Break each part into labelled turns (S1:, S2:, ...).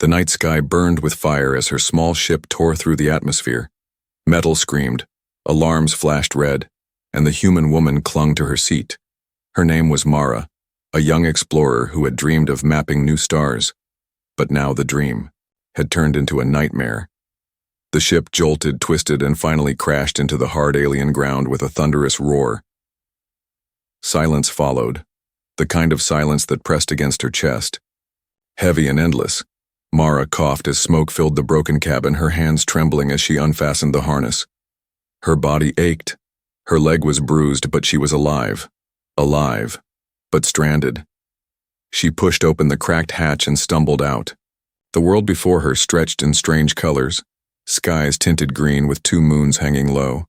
S1: The night sky burned with fire as her small ship tore through the atmosphere. Metal screamed, alarms flashed red, and the human woman clung to her seat. Her name was Mara, a young explorer who had dreamed of mapping new stars. But now the dream had turned into a nightmare. The ship jolted, twisted, and finally crashed into the hard alien ground with a thunderous roar. Silence followed, the kind of silence that pressed against her chest. Heavy and endless. Mara coughed as smoke filled the broken cabin, her hands trembling as she unfastened the harness. Her body ached. Her leg was bruised, but she was alive. Alive, but stranded. She pushed open the cracked hatch and stumbled out. The world before her stretched in strange colors, skies tinted green with 2 moons hanging low.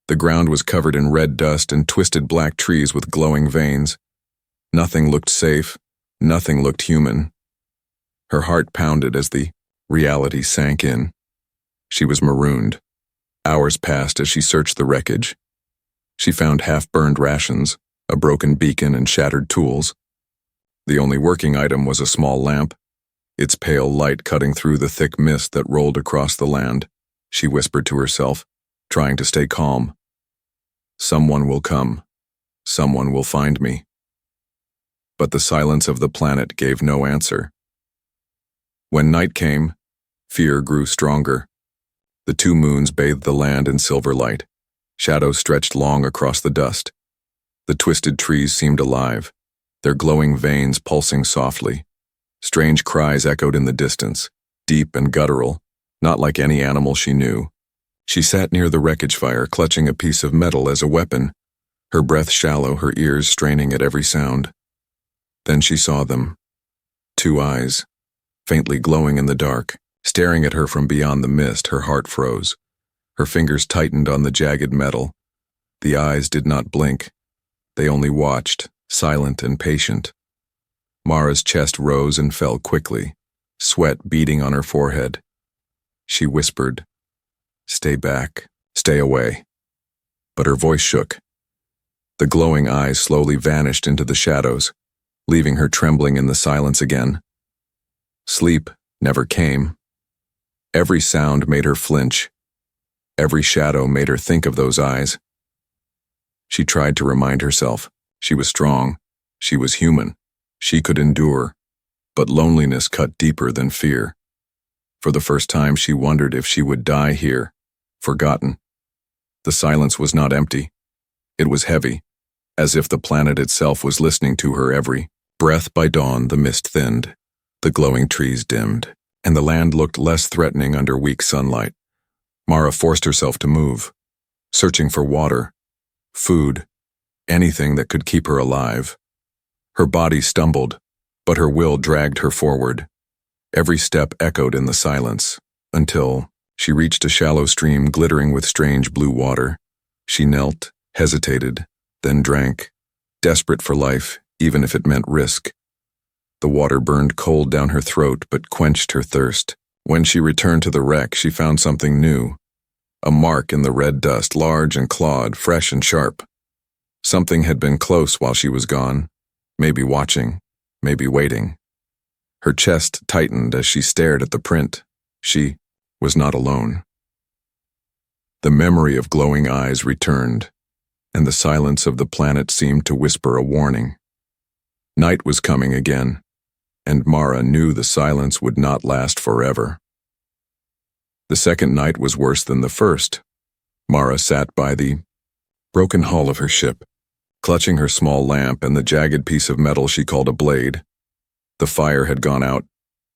S1: The ground was covered in red dust and twisted black trees with glowing veins. Nothing looked safe, nothing looked human. Her heart pounded as the reality sank in. She was marooned. Hours passed as she searched the wreckage. She found half-burned rations, a broken beacon, and shattered tools. The only working item was a small lamp, its pale light cutting through the thick mist that rolled across the land. She whispered to herself, trying to stay calm. Someone will come. Someone will find me. But the silence of the planet gave no answer. When night came, fear grew stronger. The 2 moons bathed the land in silver light. Shadows stretched long across the dust. The twisted trees seemed alive, their glowing veins pulsing softly. Strange cries echoed in the distance, deep and guttural, not like any animal she knew. She sat near the wreckage fire, clutching a piece of metal as a weapon, her breath shallow, her ears straining at every sound. Then she saw them. 2 eyes, faintly glowing in the dark, staring at her from beyond the mist. Her heart froze. Her fingers tightened on the jagged metal. The eyes did not blink. They only watched, silent and patient. Mara's chest rose and fell quickly, sweat beading on her forehead. She whispered, "Stay back, stay away." But her voice shook. The glowing eyes slowly vanished into the shadows, leaving her trembling in the silence again. Sleep never came. Every sound made her flinch. Every shadow made her think of those eyes. She tried to remind herself. She was strong. She was human. She could endure. But loneliness cut deeper than fear. For the first time, she wondered if she would die here, forgotten. The silence was not empty. It was heavy, as if the planet itself was listening to her every breath. By dawn, the mist thinned, the glowing trees dimmed, and the land looked less threatening under weak sunlight. Mara forced herself to move, searching for water, food, anything that could keep her alive. Her body stumbled, but her will dragged her forward. Every step echoed in the silence, until she reached a shallow stream glittering with strange blue water. She knelt, hesitated, then drank, desperate for life, even if it meant risk. The water burned cold down her throat but quenched her thirst. When she returned to the wreck, she found something new. A mark in the red dust, large and clawed, fresh and sharp. Something had been close while she was gone, maybe watching, maybe waiting. Her chest tightened as she stared at the print. She was not alone. The memory of glowing eyes returned, and the silence of the planet seemed to whisper a warning. Night was coming again, and Mara knew the silence would not last forever. The second night was worse than the first. Mara sat by the broken hull of her ship, clutching her small lamp and the jagged piece of metal she called a blade. The fire had gone out,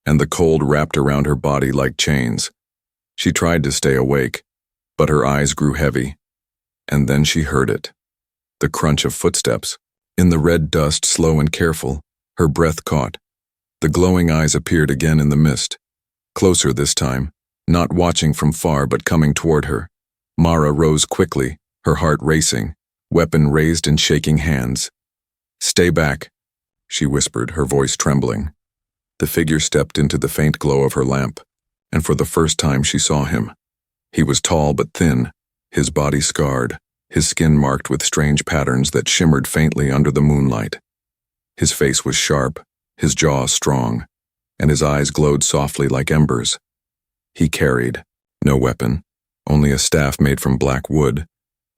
S1: and the cold wrapped around her body like chains. She tried to stay awake, but her eyes grew heavy. And then she heard it. The crunch of footsteps. In the red dust, slow and careful, her breath caught. The glowing eyes appeared again in the mist. Closer this time, not watching from far but coming toward her. Mara rose quickly, her heart racing, weapon raised in shaking hands. "Stay back," she whispered, her voice trembling. The figure stepped into the faint glow of her lamp, and for the first time she saw him. He was tall but thin, his body scarred, his skin marked with strange patterns that shimmered faintly under the moonlight. His face was sharp, his jaw strong, and his eyes glowed softly like embers. He carried no weapon, only a staff made from black wood.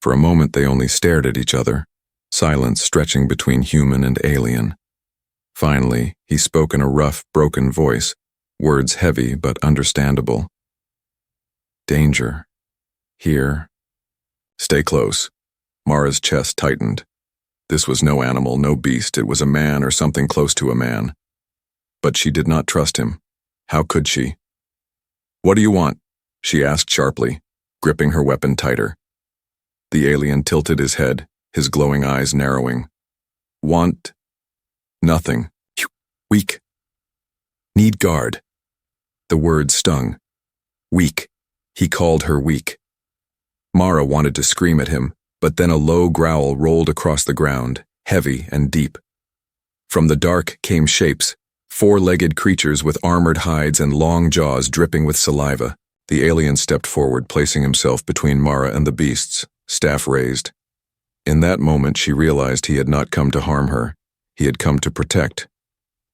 S1: For a moment they only stared at each other, silence stretching between human and alien. Finally, he spoke in a rough, broken voice, words heavy but understandable. Danger. Here. Stay close. Mara's chest tightened. This was no animal, no beast. It was a man or something close to a man. But she did not trust him. How could she? What do you want? She asked sharply, gripping her weapon tighter. The alien tilted his head, his glowing eyes narrowing. Want? Nothing. Weak. Need guard. The word stung. Weak. He called her weak. Mara wanted to scream at him, but then a low growl rolled across the ground, heavy and deep. From the dark came shapes, four-legged creatures with armored hides and long jaws dripping with saliva. The alien stepped forward, placing himself between Mara and the beasts, staff raised. In that moment she realized he had not come to harm her. He had come to protect.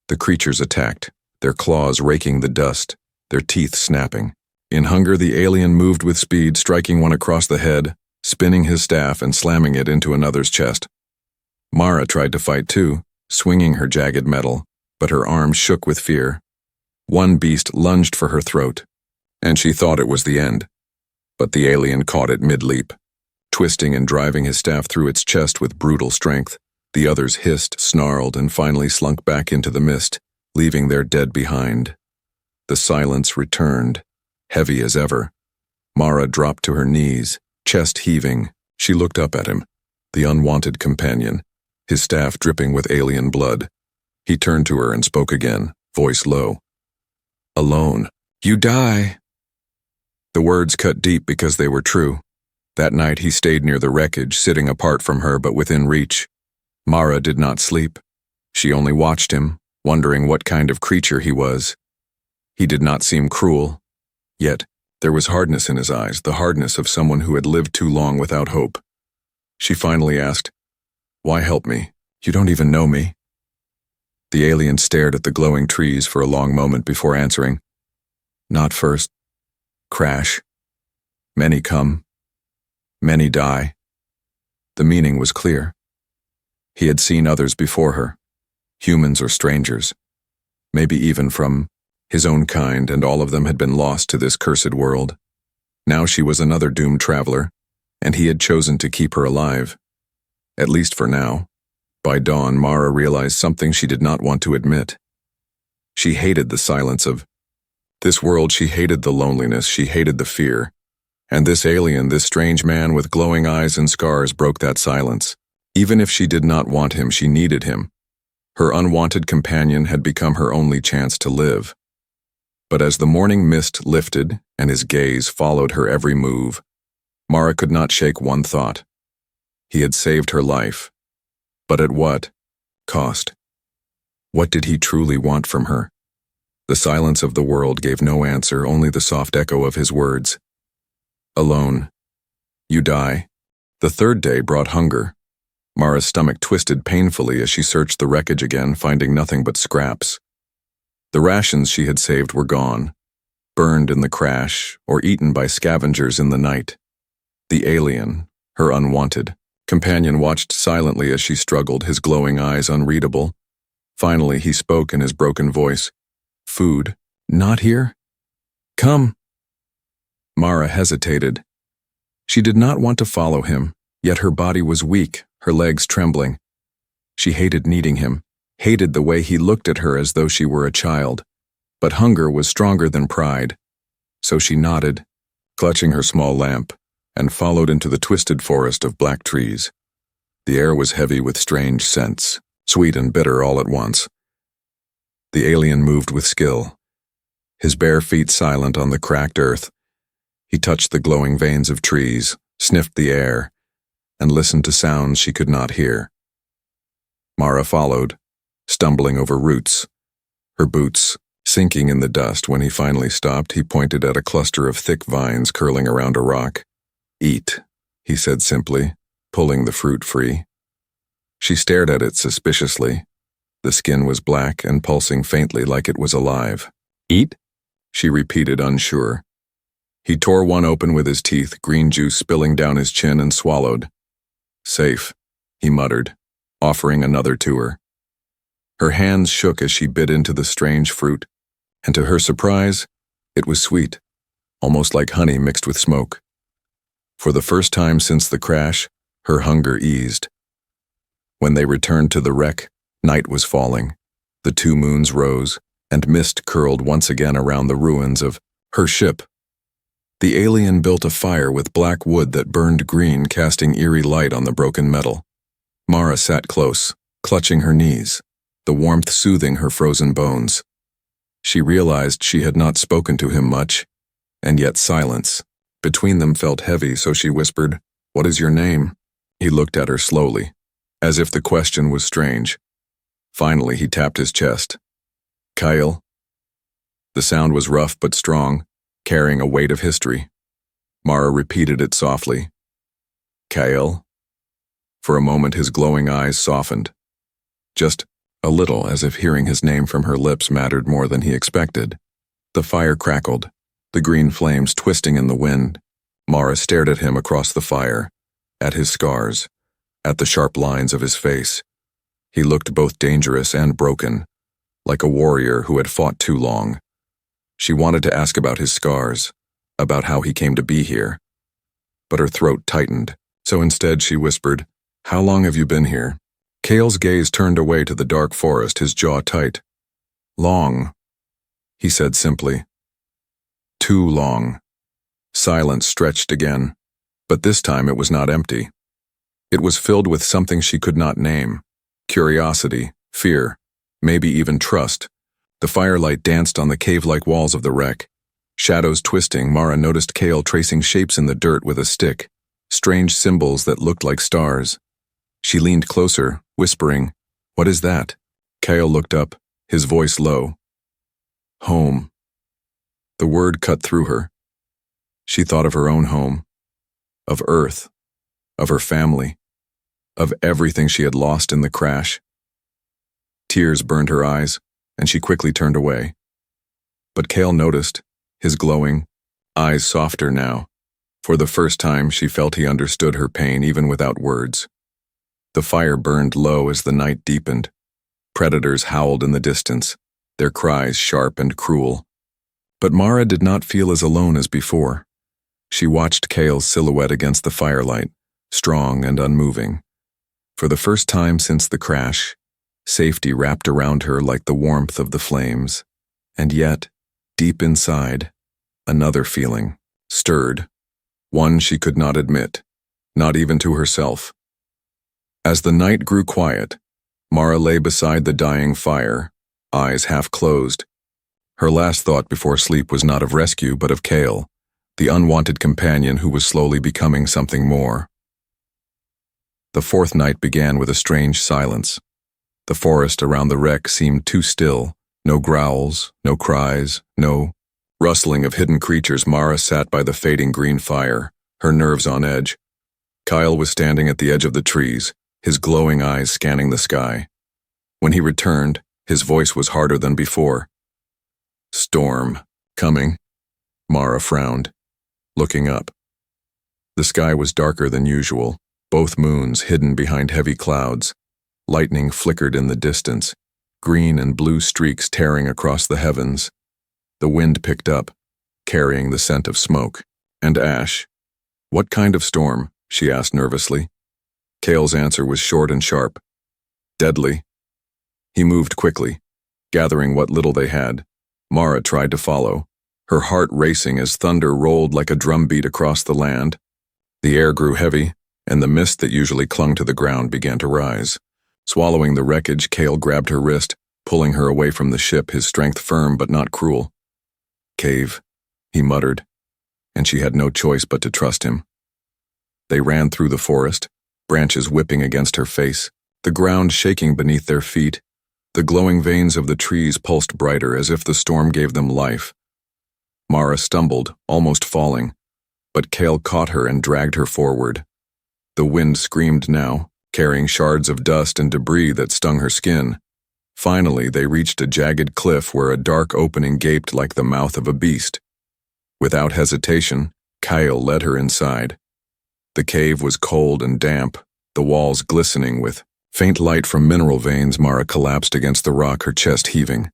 S1: The creatures attacked, their claws raking the dust, their teeth snapping. In hunger, the alien moved with speed, striking one across the head, spinning his staff and slamming it into another's chest. Mara tried to fight too, swinging her jagged metal, but her arms shook with fear. One beast lunged for her throat, and she thought it was the end. But the alien caught it mid-leap, twisting and driving his staff through its chest with brutal strength. The others hissed, snarled, and finally slunk back into the mist, leaving their dead behind. The silence returned, heavy as ever. Mara dropped to her knees, chest heaving. She looked up at him, the unwanted companion, his staff dripping with alien blood. He turned to her and spoke again, voice low. Alone. You die. The words cut deep because they were true. That night he stayed near the wreckage, sitting apart from her but within reach. Mara did not sleep. She only watched him, wondering what kind of creature he was. He did not seem cruel. Yet, there was hardness in his eyes, the hardness of someone who had lived too long without hope. She finally asked, Why help me? You don't even know me. The alien stared at the glowing trees for a long moment before answering. Not first. Crash. Many come. Many die. The meaning was clear. He had seen others before her, humans or strangers, maybe even from his own kind, and all of them had been lost to this cursed world. Now she was another doomed traveler, and he had chosen to keep her alive. At least for now. By dawn, Mara realized something she did not want to admit. She hated the silence of this world, she hated the loneliness, she hated the fear. And this alien, this strange man with glowing eyes and scars, broke that silence. Even if she did not want him, she needed him. Her unwanted companion had become her only chance to live. But as the morning mist lifted and his gaze followed her every move, Mara could not shake one thought. He had saved her life. But at what cost? What did he truly want from her? The silence of the world gave no answer, only the soft echo of his words. Alone. You die. The third day brought hunger. Mara's stomach twisted painfully as she searched the wreckage again, finding nothing but scraps. The rations she had saved were gone, burned in the crash or eaten by scavengers in the night. The alien, her unwanted companion, watched silently as she struggled, his glowing eyes unreadable. Finally, he spoke in his broken voice. Food. Not here? Come. Mara hesitated. She did not want to follow him, yet her body was weak, her legs trembling. She hated needing him, hated the way he looked at her as though she were a child. But hunger was stronger than pride. So she nodded, clutching her small lamp, and followed into the twisted forest of black trees. The air was heavy with strange scents, sweet and bitter all at once. The alien moved with skill, his bare feet silent on the cracked earth. He touched the glowing veins of trees, sniffed the air, and listened to sounds she could not hear. Mara followed, stumbling over roots, her boots sinking in the dust. When he finally stopped, he pointed at a cluster of thick vines curling around a rock. Eat, he said simply, pulling the fruit free. She stared at it suspiciously. The skin was black and pulsing faintly like it was alive. Eat? She repeated, unsure. He tore one open with his teeth, green juice spilling down his chin, and swallowed. Safe, he muttered, offering another to her. Her hands shook as she bit into the strange fruit, and to her surprise, it was sweet, almost like honey mixed with smoke. For the first time since the crash, her hunger eased. When they returned to the wreck, night was falling. The two moons rose, and mist curled once again around the ruins of her ship. The alien built a fire with black wood that burned green, casting eerie light on the broken metal. Mara sat close, clutching her knees, the warmth soothing her frozen bones. She realized she had not spoken to him much, and yet silence between them felt heavy, so she whispered, "What is your name?" He looked at her slowly, as if the question was strange. Finally, he tapped his chest. "Kyle." The sound was rough but strong, carrying a weight of history. Mara repeated it softly. "Kyle." For a moment his glowing eyes softened. Just a little, as if hearing his name from her lips mattered more than he expected. The fire crackled, the green flames twisting in the wind. Mara stared at him across the fire, at his scars, at the sharp lines of his face. He looked both dangerous and broken, like a warrior who had fought too long. She wanted to ask about his scars, about how he came to be here. But her throat tightened, so instead she whispered, "How long have you been here?" Kale's gaze turned away to the dark forest, his jaw tight. "Long," he said simply. "Too long." Silence stretched again, but this time it was not empty. It was filled with something she could not name. Curiosity, fear, maybe even trust. The firelight danced on the cave-like walls of the wreck. Shadows twisting, Mara noticed Kale tracing shapes in the dirt with a stick, strange symbols that looked like stars. She leaned closer, whispering, "What is that?" Kale looked up, his voice low. "Home." The word cut through her. She thought of her own home, of Earth, of her family, of everything she had lost in the crash. Tears burned her eyes, and she quickly turned away. But Kale noticed, his glowing eyes softer now. For the first time, she felt he understood her pain even without words. The fire burned low as the night deepened. Predators howled in the distance, their cries sharp and cruel. But Mara did not feel as alone as before. She watched Kale's silhouette against the firelight, strong and unmoving. For the first time since the crash, safety wrapped around her like the warmth of the flames. And yet, deep inside, another feeling stirred, one she could not admit, not even to herself. As the night grew quiet, Mara lay beside the dying fire, eyes half closed. Her last thought before sleep was not of rescue but of Kale, the unwanted companion who was slowly becoming something more. The fourth night began with a strange silence. The forest around the wreck seemed too still, no growls, no cries, no rustling of hidden creatures. Mara sat by the fading green fire, her nerves on edge. Kyle was standing at the edge of the trees, his glowing eyes scanning the sky. When he returned, his voice was harder than before. "Storm. Coming." Mara frowned, looking up. The sky was darker than usual, both moons hidden behind heavy clouds. Lightning flickered in the distance, green and blue streaks tearing across the heavens. The wind picked up, carrying the scent of smoke and ash. "What kind of storm?" she asked nervously. Kale's answer was short and sharp. "Deadly." He moved quickly, gathering what little they had. Mara tried to follow, her heart racing as thunder rolled like a drumbeat across the land. The air grew heavy, and the mist that usually clung to the ground began to rise. Swallowing the wreckage, Kale grabbed her wrist, pulling her away from the ship, his strength firm but not cruel. "Cave," he muttered, and she had no choice but to trust him. They ran through the forest, branches whipping against her face, the ground shaking beneath their feet. The glowing veins of the trees pulsed brighter as if the storm gave them life. Mara stumbled, almost falling, but Kale caught her and dragged her forward. The wind screamed now, carrying shards of dust and debris that stung her skin. Finally, they reached a jagged cliff where a dark opening gaped like the mouth of a beast. Without hesitation, Kyle led her inside. The cave was cold and damp, the walls glistening with faint light from mineral veins. Mara collapsed against the rock, her chest heaving.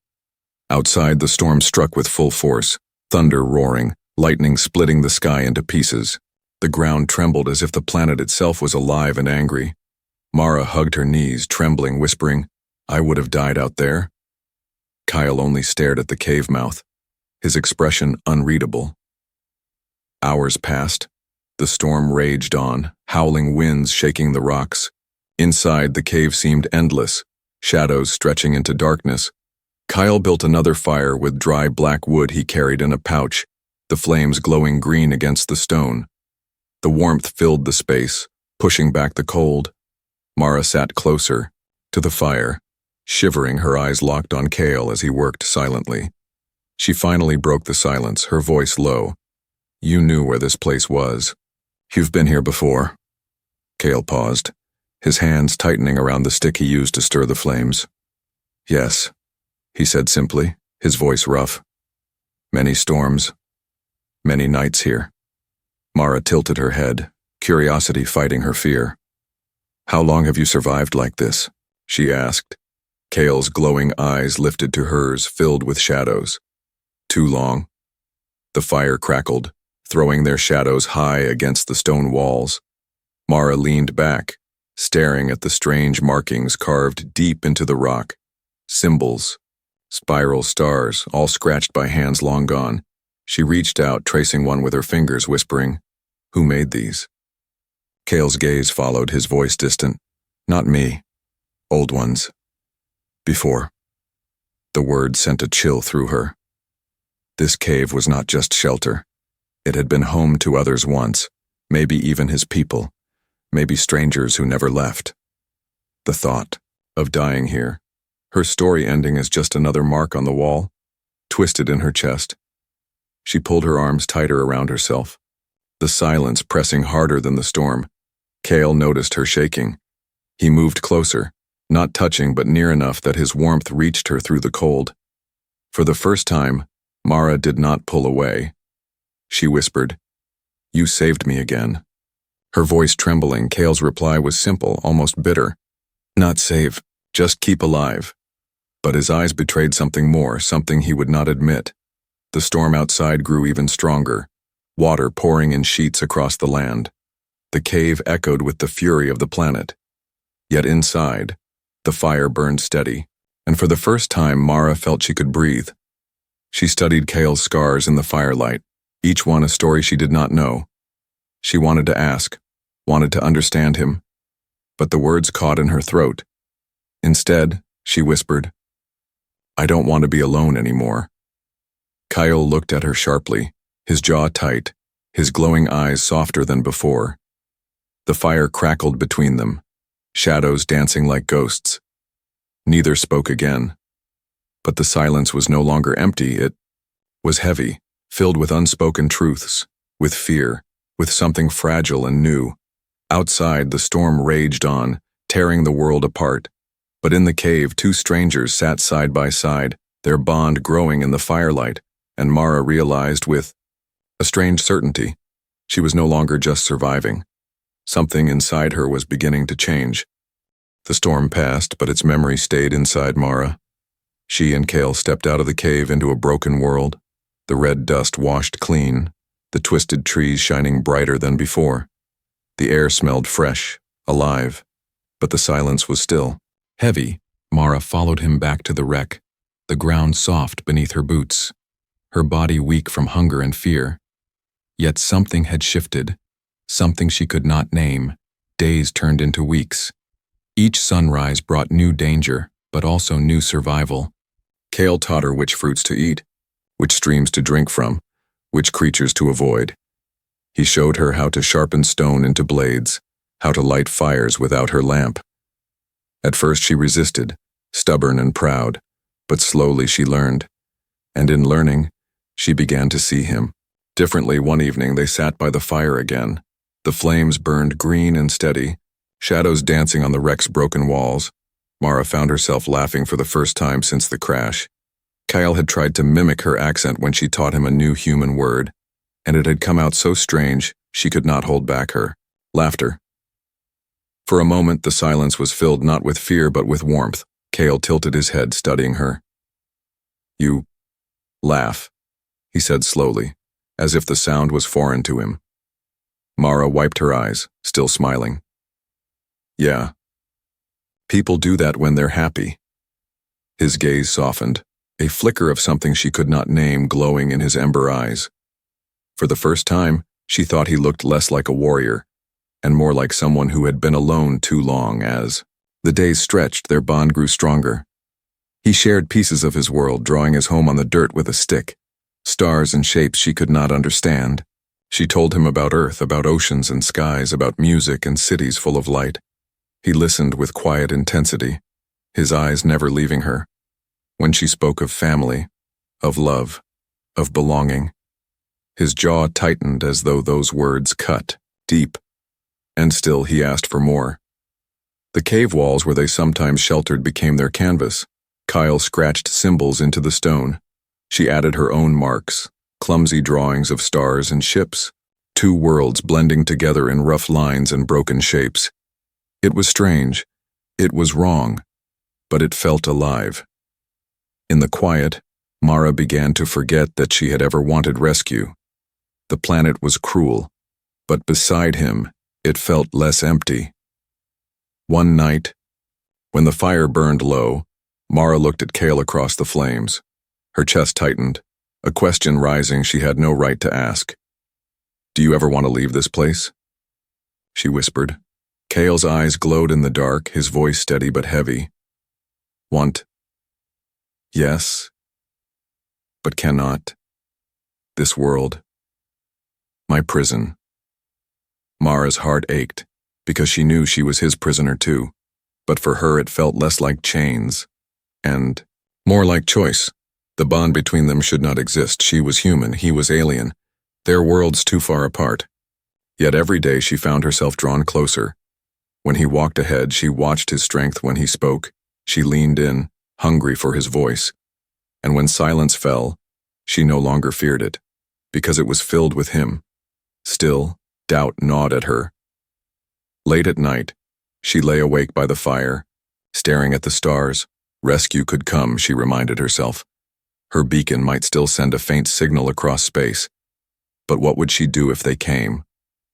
S1: Outside, the storm struck with full force, thunder roaring, lightning splitting the sky into pieces. The ground trembled as if the planet itself was alive and angry. Mara hugged her knees, trembling, whispering, "I would have died out there." Kyle only stared at the cave mouth, his expression unreadable. Hours passed. The storm raged on, howling winds shaking the rocks. Inside, the cave seemed endless, shadows stretching into darkness. Kyle built another fire with dry black wood he carried in a pouch, the flames glowing green against the stone. The warmth filled the space, pushing back the cold. Mara sat closer, to the fire, shivering, her eyes locked on Kale as he worked silently. She finally broke the silence, her voice low. "You knew where this place was. You've been here before." Kale paused, his hands tightening around the stick he used to stir the flames. "Yes," he said simply, his voice rough. "Many storms, many nights here." Mara tilted her head, curiosity fighting her fear. "How long have you survived like this?" she asked. Kale's glowing eyes lifted to hers, filled with shadows. "Too long." The fire crackled, throwing their shadows high against the stone walls. Mara leaned back, staring at the strange markings carved deep into the rock. Symbols, spiral stars, all scratched by hands long gone. She reached out, tracing one with her fingers, whispering, "Who made these?" Kale's gaze followed, his voice distant. "Not me. Old ones. Before." The word sent a chill through her. This cave was not just shelter. It had been home to others once, maybe even his people, maybe strangers who never left. The thought of dying here, her story ending as just another mark on the wall, twisted in her chest. She pulled her arms tighter around herself, the silence pressing harder than the storm. Kale noticed her shaking. He moved closer, not touching but near enough that his warmth reached her through the cold. For the first time, Mara did not pull away. She whispered, "You saved me again." Her voice trembling, Kale's reply was simple, almost bitter. "Not save, just keep alive." But his eyes betrayed something more, something he would not admit. The storm outside grew even stronger, water pouring in sheets across the land. The cave echoed with the fury of the planet. Yet inside, the fire burned steady, and for the first time Mara felt she could breathe. She studied Kale's scars in the firelight, each one a story she did not know. She wanted to ask, wanted to understand him, but the words caught in her throat. Instead, she whispered, "I don't want to be alone anymore." Kyle looked at her sharply, his jaw tight, his glowing eyes softer than before. The fire crackled between them, shadows dancing like ghosts. Neither spoke again. But the silence was no longer empty, it was heavy, filled with unspoken truths, with fear, with something fragile and new. Outside, the storm raged on, tearing the world apart. But in the cave, two strangers sat side by side, their bond growing in the firelight, and Mara realized with a strange certainty, she was no longer just surviving. Something inside her was beginning to change. The storm passed, but its memory stayed inside Mara. She and Kale stepped out of the cave into a broken world, the red dust washed clean, the twisted trees shining brighter than before. The air smelled fresh, alive, but the silence was still. Heavy, Mara followed him back to the wreck, the ground soft beneath her boots, her body weak from hunger and fear. Yet something had shifted, something she could not name. Days turned into weeks. Each sunrise brought new danger, but also new survival. Kale taught her which fruits to eat, which streams to drink from, which creatures to avoid. He showed her how to sharpen stone into blades, how to light fires without her lamp. At first she resisted, stubborn and proud, but slowly she learned. And in learning, she began to see him. Differently, one evening they sat by the fire again. The flames burned green and steady, shadows dancing on the wreck's broken walls. Mara found herself laughing for the first time since the crash. Kyle had tried to mimic her accent when she taught him a new human word, and it had come out so strange she could not hold back her laughter. For a moment, the silence was filled not with fear but with warmth. Kyle tilted his head, studying her. "You laugh," he said slowly, as if the sound was foreign to him. Mara wiped her eyes, still smiling. "Yeah. People do that when they're happy." His gaze softened, a flicker of something she could not name glowing in his ember eyes. For the first time, she thought he looked less like a warrior, and more like someone who had been alone too long. As the days stretched, their bond grew stronger. He shared pieces of his world, drawing his home on the dirt with a stick, stars and shapes she could not understand. She told him about Earth, about oceans and skies, about music and cities full of light. He listened with quiet intensity, his eyes never leaving her. When she spoke of family, of love, of belonging, his jaw tightened as though those words cut deep. And still he asked for more. The cave walls where they sometimes sheltered became their canvas. Kyle scratched symbols into the stone. She added her own marks, clumsy drawings of stars and ships, two worlds blending together in rough lines and broken shapes. It was strange, it was wrong, but it felt alive. In the quiet, Mara began to forget that she had ever wanted rescue. The planet was cruel, but beside him, it felt less empty. One night, when the fire burned low, Mara looked at Kale across the flames. Her chest tightened, a question rising she had no right to ask. "Do you ever want to leave this place?" she whispered. Kale's eyes glowed in the dark, his voice steady but heavy. "Want? Yes, but cannot. This world. My prison." Mara's heart ached, because she knew she was his prisoner too, but for her it felt less like chains, and more like choice. The bond between them should not exist. She was human, he was alien, their worlds too far apart. Yet every day she found herself drawn closer. When he walked ahead, she watched his strength. When he spoke, she leaned in, hungry for his voice. And when silence fell, she no longer feared it, because it was filled with him. Still, doubt gnawed at her. Late at night, she lay awake by the fire, staring at the stars. Rescue could come, she reminded herself. Her beacon might still send a faint signal across space. But what would she do if they came?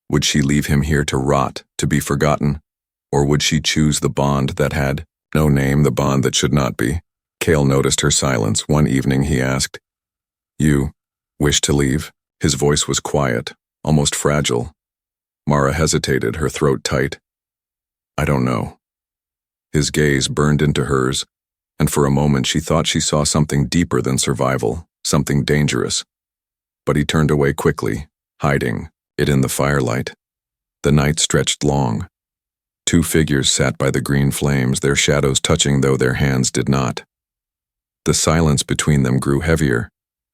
S1: Would she leave him here to rot, to be forgotten? Or would she choose the bond that had no name, the bond that should not be? Kale noticed her silence. One evening he asked, "You wish to leave?" His voice was quiet, almost fragile. Mara hesitated, her throat tight. "I don't know." His gaze burned into hers, and for a moment she thought she saw something deeper than survival, something dangerous. But he turned away quickly, hiding it in the firelight. The night stretched long. Two figures sat by the green flames, their shadows touching though their hands did not. The silence between them grew heavier,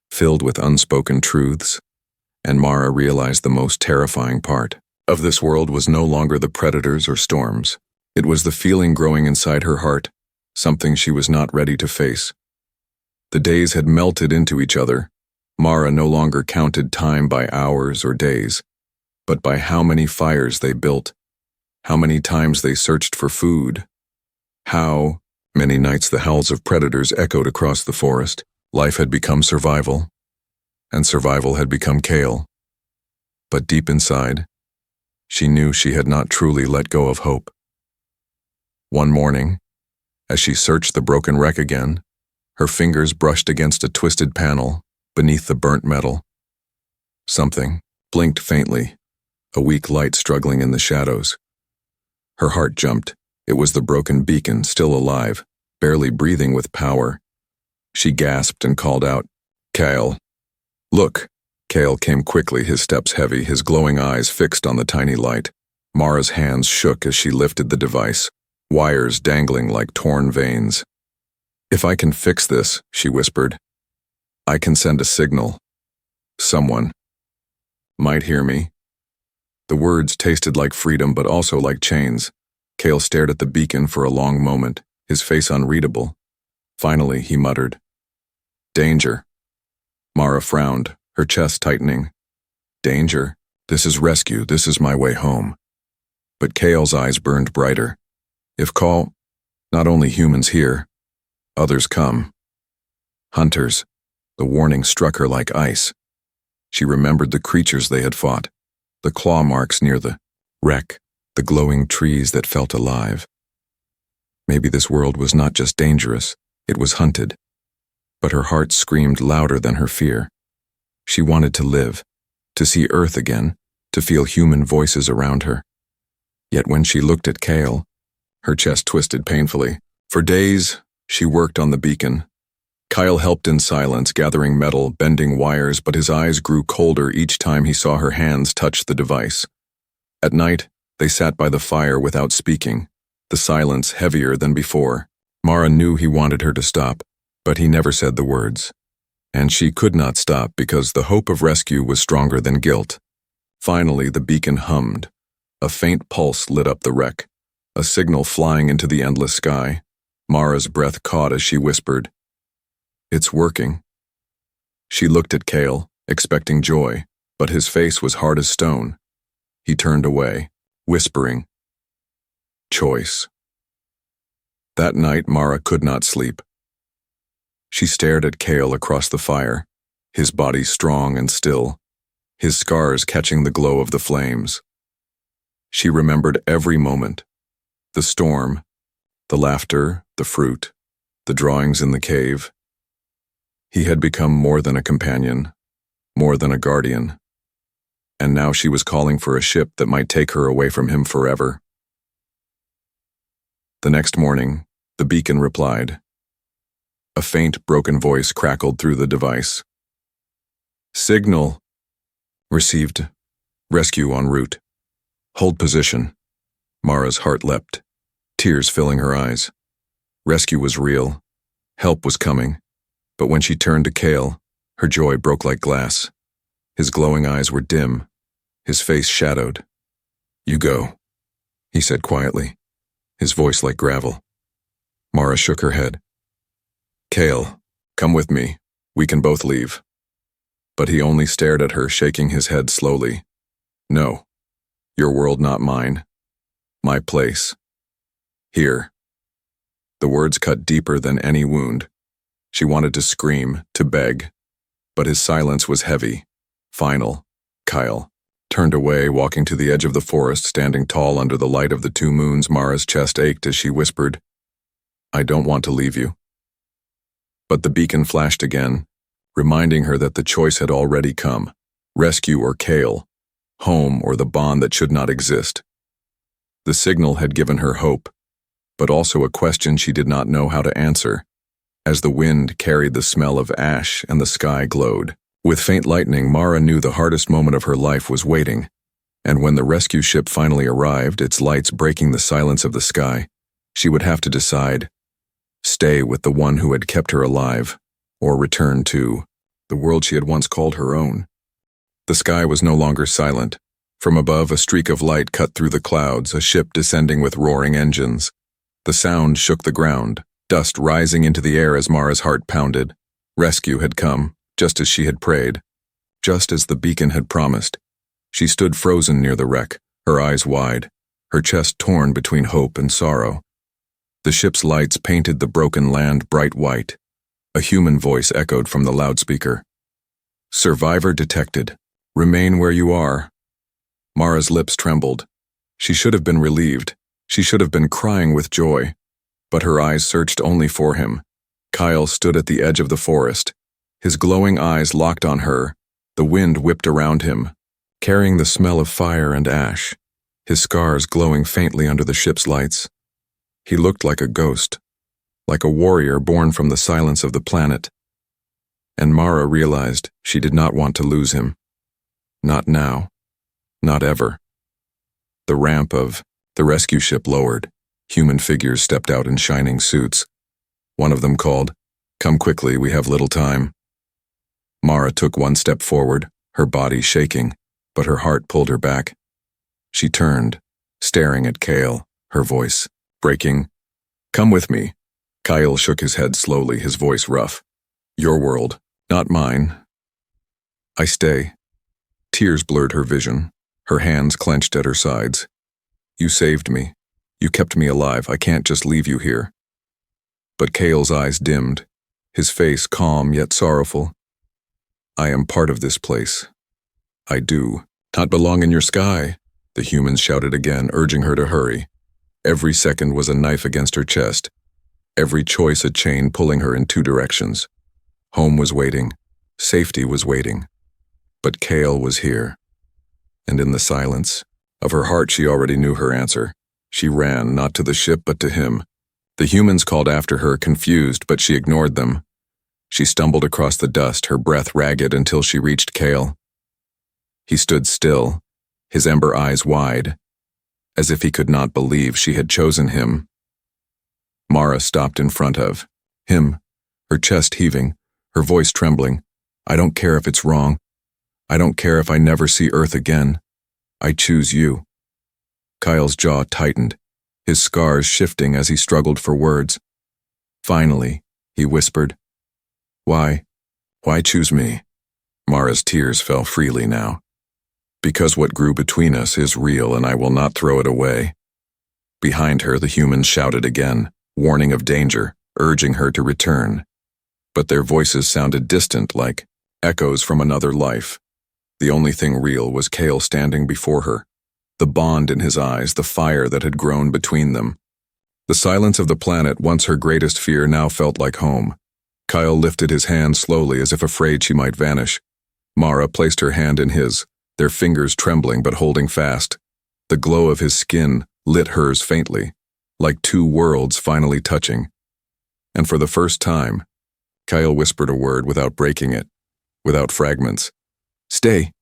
S1: filled with unspoken truths, and Mara realized the most terrifying part of this world was no longer the predators or storms. It was the feeling growing inside her heart, something she was not ready to face. The days had melted into each other. Mara no longer counted time by hours or days, but by how many fires they built, how many times they searched for food, how many nights the howls of predators echoed across the forest. Life had become survival, and survival had become Kale. But deep inside, she knew she had not truly let go of hope. One morning, as she searched the broken wreck again, her fingers brushed against a twisted panel beneath the burnt metal. Something blinked faintly, a weak light struggling in the shadows. Her heart jumped. It was the broken beacon, still alive, barely breathing with power. She gasped and called out, "Kale, look." Kale came quickly, his steps heavy, his glowing eyes fixed on the tiny light. Mara's hands shook as she lifted the device, wires dangling like torn veins. "If I can fix this," she whispered, "I can send a signal. Someone might hear me." The words tasted like freedom but also like chains. Kale stared at the beacon for a long moment, his face unreadable. Finally, he muttered, "Danger." Mara frowned, her chest tightening. "Danger? This is rescue, this is my way home." But Kale's eyes burned brighter. If not only humans here, others come. Hunters. The warning struck her like ice. She remembered the creatures they had fought, the claw marks near the wreck, the glowing trees that felt alive. Maybe this world was not just dangerous, it was hunted. But her heart screamed louder than her fear. She wanted to live, to see Earth again, to feel human voices around her. Yet when she looked at Kale, her chest twisted painfully. For days, she worked on the beacon. Kyle helped in silence, gathering metal, bending wires, but his eyes grew colder each time he saw her hands touch the device. At night, they sat by the fire without speaking, the silence heavier than before. Mara knew he wanted her to stop, but he never said the words. And she could not stop because the hope of rescue was stronger than guilt. Finally, the beacon hummed. A faint pulse lit up the wreck, a signal flying into the endless sky. Mara's breath caught as she whispered, "It's working." She looked at Kale, expecting joy, but his face was hard as stone. He turned away, whispering, "Choice." That night, Mara could not sleep. She stared at Kale across the fire, his body strong and still, his scars catching the glow of the flames. She remembered every moment, the storm, the laughter, the fruit, the drawings in the cave. He had become more than a companion, more than a guardian. And now she was calling for a ship that might take her away from him forever. The next morning, the beacon replied. A faint, broken voice crackled through the device. "Signal. Received. Rescue en route. Hold position." Mara's heart leapt, tears filling her eyes. Rescue was real. Help was coming. But when she turned to Kale, her joy broke like glass. His glowing eyes were dim, his face shadowed. "You go," he said quietly, his voice like gravel. Mara shook her head. "Kale, come with me. We can both leave." But he only stared at her, shaking his head slowly. "No. Your world, not mine. My place. Here." The words cut deeper than any wound. She wanted to scream, to beg, but his silence was heavy, final. Kyle turned away, walking to the edge of the forest, standing tall under the light of the two moons. Mara's chest ached as she whispered, "I don't want to leave you." But the beacon flashed again, reminding her that the choice had already come, rescue or Kale, home or the bond that should not exist. The signal had given her hope, but also a question she did not know how to answer. As the wind carried the smell of ash and the sky glowed. With faint lightning, Mara knew the hardest moment of her life was waiting, and when the rescue ship finally arrived, its lights breaking the silence of the sky, she would have to decide, stay with the one who had kept her alive, or return to the world she had once called her own. The sky was no longer silent. From above, a streak of light cut through the clouds, a ship descending with roaring engines. The sound shook the ground, dust rising into the air as Mara's heart pounded. Rescue had come, just as she had prayed, just as the beacon had promised. She stood frozen near the wreck, her eyes wide, her chest torn between hope and sorrow. The ship's lights painted the broken land bright white. A human voice echoed from the loudspeaker. "Survivor detected. Remain where you are." Mara's lips trembled. She should have been relieved. She should have been crying with joy. But her eyes searched only for him. Kyle stood at the edge of the forest. His glowing eyes locked on her. The wind whipped around him, carrying the smell of fire and ash, his scars glowing faintly under the ship's lights. He looked like a ghost, like a warrior born from the silence of the planet. And Mara realized she did not want to lose him. Not now. Not ever. The ramp of the rescue ship lowered. Human figures stepped out in shining suits. One of them called, "Come quickly, we have little time." Mara took one step forward, her body shaking, but her heart pulled her back. She turned, staring at Kale, her voice breaking. Come with me. Kyle shook his head slowly, his voice rough. Your world, not mine. I stay. Tears blurred her vision. Her hands clenched at her sides. You saved me. You kept me alive. I can't just leave you here. But Kale's eyes dimmed, his face calm yet sorrowful. I am part of this place. I do not belong in your sky, the humans shouted again, urging her to hurry. Every second was a knife against her chest. Every choice a chain pulling her in two directions. Home was waiting. Safety was waiting. But Kale was here. And in the silence of her heart, she already knew her answer. She ran, not to the ship but to him. The humans called after her, confused, but she ignored them. She stumbled across the dust, her breath ragged, until she reached Kale. He stood still, his ember eyes wide, as if he could not believe she had chosen him. Mara stopped in front of him, her chest heaving, her voice trembling. I don't care if it's wrong. I don't care if I never see Earth again. I choose you. Kyle's jaw tightened, his scars shifting as he struggled for words. Finally, he whispered, Why? Why choose me? Mara's tears fell freely now. Because what grew between us is real and I will not throw it away. Behind her, the humans shouted again, warning of danger, urging her to return. But their voices sounded distant, like echoes from another life. The only thing real was Kale standing before her, the bond in his eyes, the fire that had grown between them. The silence of the planet, once her greatest fear, now felt like home. Kyle lifted his hand slowly as if afraid she might vanish. Mara placed her hand in his, their fingers trembling but holding fast. The glow of his skin lit hers faintly, like two worlds finally touching. And for the first time, Kyle whispered a word without breaking it, without fragments. Stay.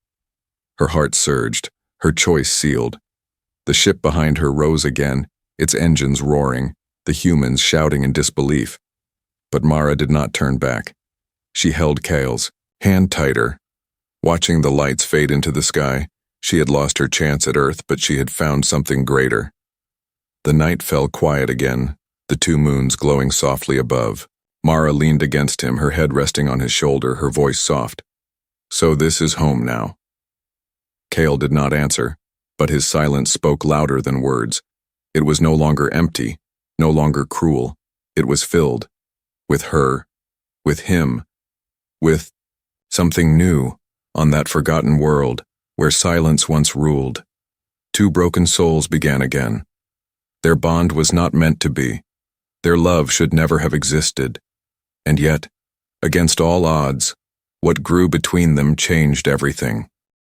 S1: Her heart surged, her choice sealed. The ship behind her rose again, its engines roaring, the humans shouting in disbelief. But Mara did not turn back. She held Kale's hand tighter. Watching the lights fade into the sky, she had lost her chance at Earth, but she had found something greater. The night fell quiet again, the two moons glowing softly above. Mara leaned against him, her head resting on his shoulder, her voice soft. So this is home now. Kale did not answer, but his silence spoke louder than words. It was no longer empty, no longer cruel. It was filled. With her. With him. With something new, on that forgotten world, where silence once ruled. Two broken souls began again. Their bond was not meant to be. Their love should never have existed. And yet, against all odds, what grew between them changed everything.